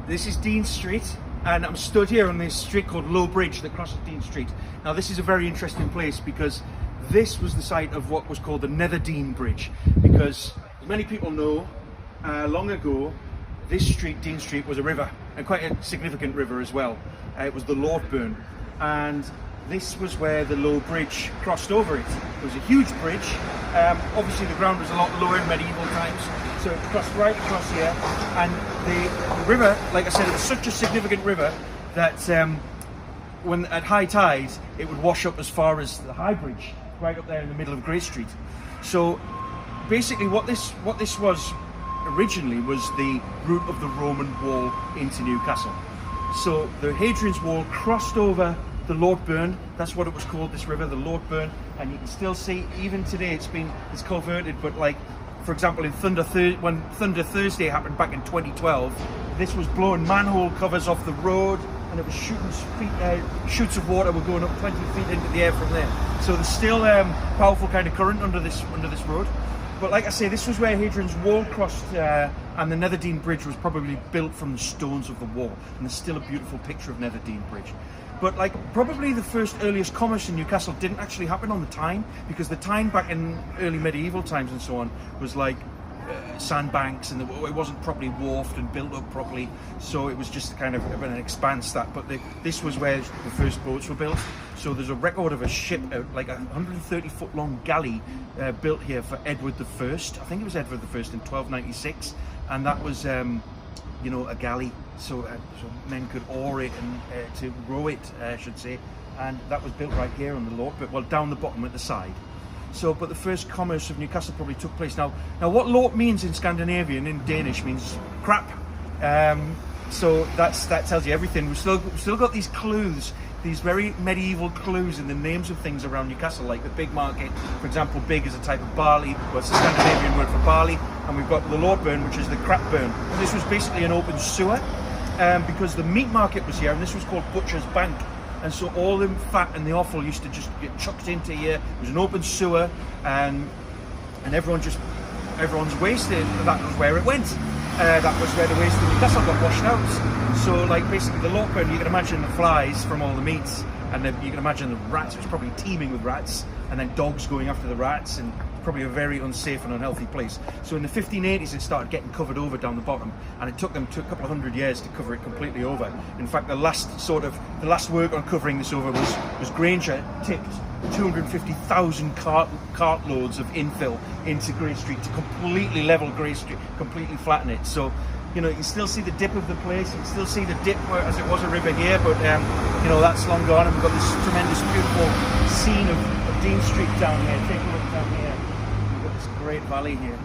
This is Dean Street, and I'm stood here on this street called Low Bridge that crosses Dean Street. Now this is a very interesting place because this was the site of what was called the Nether Dean Bridge, because as many people know, long ago this street, Dean Street, was a river, and quite a significant river as well. It was the Lort Burn, and this was where the Low Bridge crossed over it. It was a huge bridge. Obviously the ground was a lot lower in medieval times, so it crossed right across here, and the river, like I said, it was such a significant river that when at high tides it would wash up as far as the High Bridge, right up there in the middle of Grey Street. So basically what this was originally was the route of the Roman wall into Newcastle. So the Hadrian's wall crossed over the Lort Burn. That's what it was called, this river, the Lort Burn, and you can still see even today it's culverted, but like for example in when Thunder Thursday happened back in 2012, this was blowing manhole covers off the road, and it was shoots of water were going up 20 feet into the air from there. So there's still powerful kind of current under this road. But like I say, this was where Hadrian's wall crossed, and the Nether Dean Bridge was probably built from the stones of the wall, and there's still a beautiful picture of Nether Dean Bridge. But like probably the earliest commerce in Newcastle didn't actually happen on the Tyne, because the Tyne back in early medieval times and so on was like sandbanks, and it wasn't properly wharfed and built up properly, so it was just kind of an expanse that. But this was where the first boats were built. So there's a record of a ship, like a 130-foot long galley built here for Edward I. I think it was Edward I in 1296, and that was you know, a galley, so men could oar it and to row it, I should say, and that was built right here on the Lort, but well down the bottom at the side. So, but the first commerce of Newcastle probably took place. Now what Lort means in Scandinavian, in Danish, means crap. So that tells you everything. We've still got these clues, these very medieval clues in the names of things around Newcastle, like the Big Market, for example. Big is a type of barley, well, it's a Scandinavian word for barley, and we've got the Lort Burn, which is the crap burn. And this was basically an open sewer, because the meat market was here, and this was called Butcher's Bank. And so all the fat and the offal used to just get chucked into here. It was an open sewer, and everyone's waste, that was where it went. That was where the waste in Newcastle got washed out. So like basically the Lort Burn, you can imagine the flies from all the meats, and then you can imagine the rats. It was probably teeming with rats, and then dogs going after the rats, and probably a very unsafe and unhealthy place. So in the 1580s it started getting covered over down the bottom, and it took them a couple of hundred years to cover it completely over. In fact, the last work on covering this over was Granger tipped 250,000 cartloads of infill into Grey Street to completely level Grey Street, completely flatten it. So you know, you can still see the dip of the place, you can still see the dip as it was a river here, but you know, that's long gone, and we've got this tremendous beautiful scene of Dean Street down here. Take a look down here. We've got this great valley here.